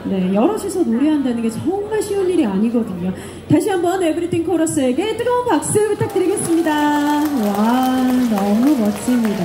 네, 여럿이서 노래한다는 게 정말 쉬운 일이 아니거든요. 다시 한번 에브리띵 코러스에게 뜨거운 박수 부탁드리겠습니다. 와, 너무 멋집니다.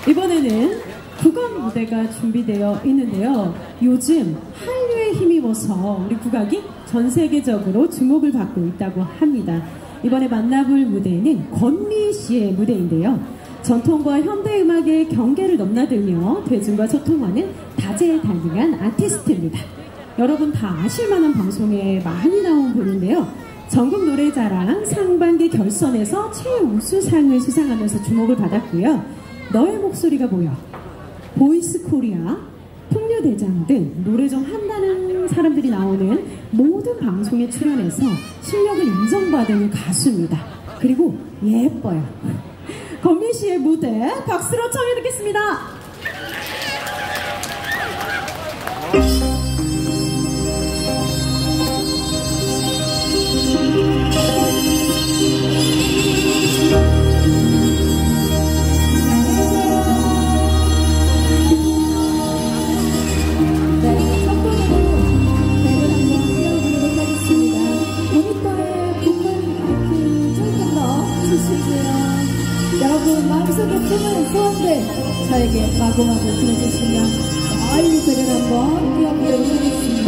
이번에는 국악 무대가 준비되어 있는데요. 요즘 한류에 힘입어서 우리 국악이 전 세계적으로 주목을 받고 있다고 합니다. 이번에 만나볼 무대는 권미 씨의 무대인데요. 전통과 현대음악의 경계를 넘나들며 대중과 소통하는 다재다능한 아티스트입니다. 여러분 다 아실만한 방송에 많이 나온 분인데요. 전국 노래자랑 상반기 결선에서 최우수상을 수상하면서 주목을 받았고요. 너의 목소리가 보여, 보이스 코리아, 풍류대장 등 노래 좀 한다는 사람들이 나오는 모든 방송에 출연해서 실력을 인정받은 가수입니다. 그리고 예뻐요. 권미 씨의 무대 박수로 청해 듣겠습니다. 여러분 마음속에 품은 소원들 저에게 마구마구 보내주시면 멀리 그를 한번 띄워보도록 하겠습니다.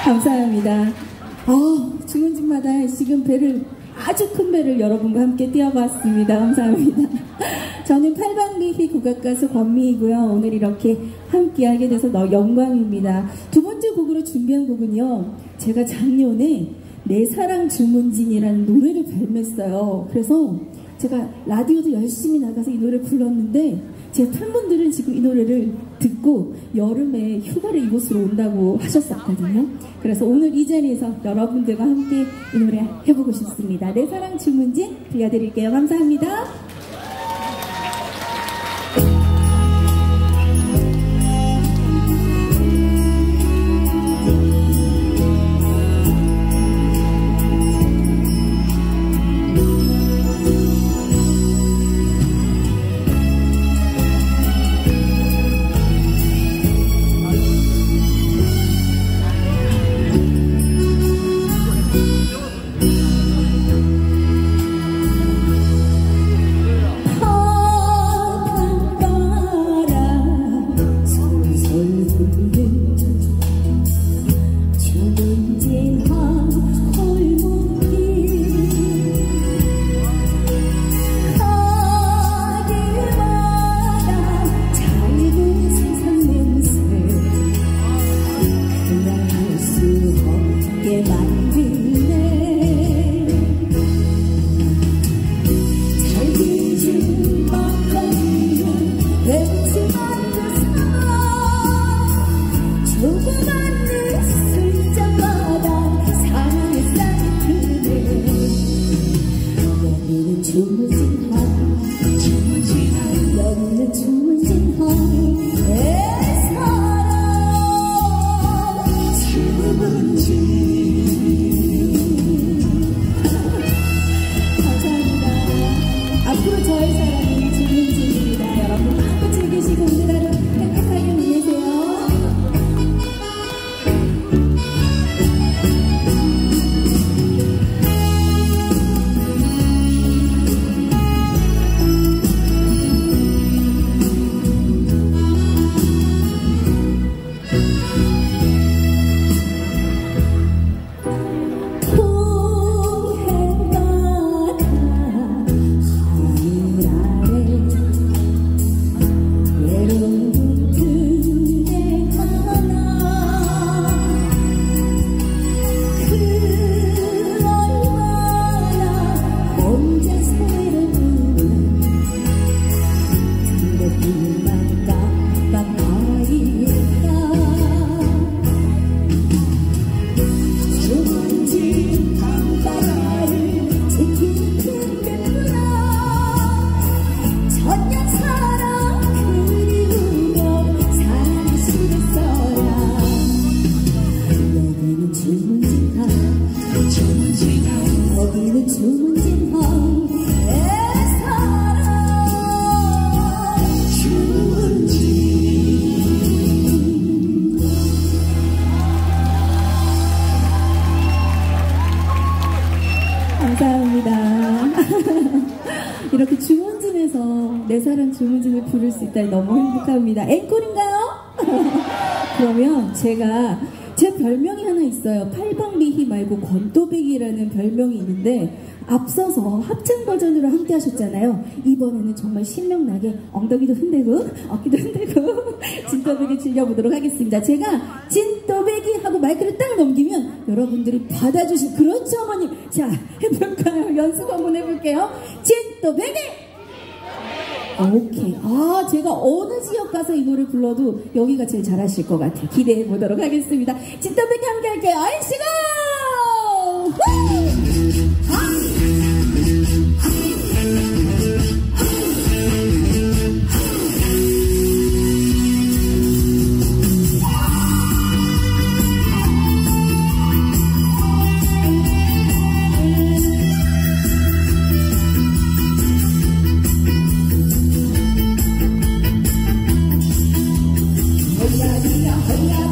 감사합니다. 중원집마다 지금 배를 아주 큰 배를 여러분과 함께 띄워봤습니다. 감사합니다. 저는 팔방미희 국악가수 권미희고요. 오늘 이렇게 함께하게 돼서 영광입니다. 두 번째 곡으로 준비한 곡은요. 제가 작년에 내 사랑 주문진이라는 노래를 발매했어요. 그래서 제가 라디오도 열심히 나가서 이 노래를 불렀는데 제 팬분들은 지금 이 노래를 듣고 여름에 휴가를 이곳으로 온다고 하셨었거든요. 그래서 오늘 이 자리에서 여러분들과 함께 이 노래 해보고 싶습니다. 내 사랑 주문진 들려드릴게요. 감사합니다. 이렇게 주문진에서 내 사랑 주문진을 부를 수 있다니 너무 행복합니다. 앵콜인가요? 그러면 제 별명이 하나 있어요. 팔방미희 말고 권또배기라는 별명이 있는데 앞서서 합창 버전으로 함께 하셨잖아요. 이번에는 정말 신명나게 엉덩이도 흔들고 어깨도 흔들고 진또배기 즐겨보도록 하겠습니다. 제가 진또배기 하고 마이크를 딱 넘기면 여러분들이 받아주신, 그렇죠 어머님? 자, 해볼까요? 연습 한번 해볼게요. 진또배기! 오케이. 제가 어느 지역 가서 이 노래 불러도 여기가 제일 잘하실 것 같아요. 기대해 보도록 하겠습니다. 진또배기 함께 할게요. 아이씨고! 허야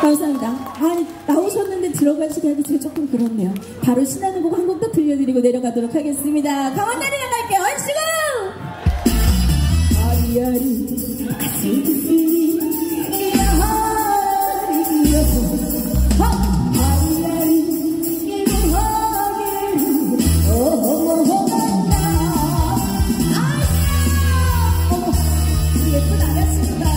감사합니다. 나오셨는데 들어가시기 하기 제가 조금 그렇네요. 바로 신나는 곡 한 곡 더 들려드리고 내려가도록 하겠습니다. 강원나리랑 갈게요. 얼씨구! 아리아리 가슴이 예쁜 아가씨입니다.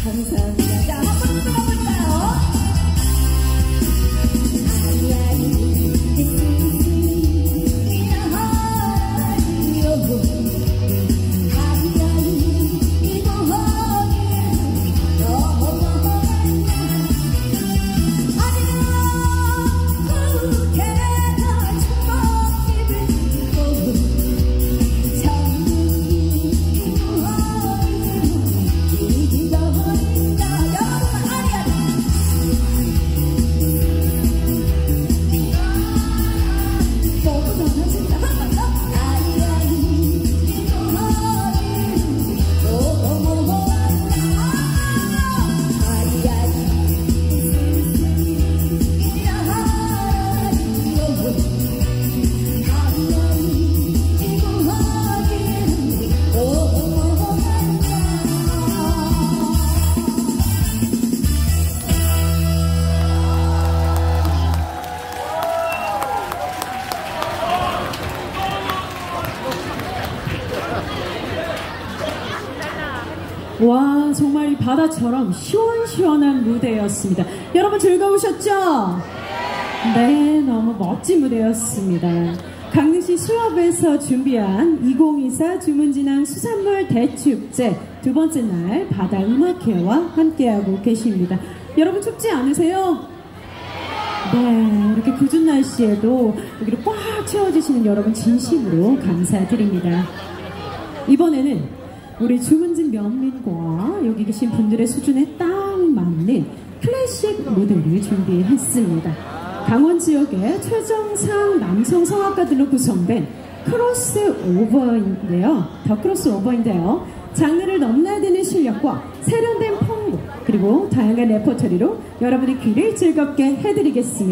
감사합니다. 자, 한 번 더 들어볼까요? 와, 정말 이 바다처럼 시원시원한 무대였습니다. 여러분 즐거우셨죠? 네, 너무 멋진 무대였습니다. 강릉시 수협에서 준비한 2024 주문진앙 수산물 대축제 두 번째 날 바다음악회와 함께하고 계십니다. 여러분 춥지 않으세요? 네, 이렇게 궂은 날씨에도 여기를 꽉 채워주시는 여러분 진심으로 감사드립니다. 이번에는 우리 주문진 면민과 여기 계신 분들의 수준에 딱 맞는 클래식 무대를 준비했습니다. 강원 지역의 최정상 남성 성악가들로 구성된 크로스오버인데요. 더 크로스오버인데요. 장르를 넘나드는 실력과 세련된 펑곡 그리고 다양한 레퍼토리로 여러분의 귀를 즐겁게 해드리겠습니다.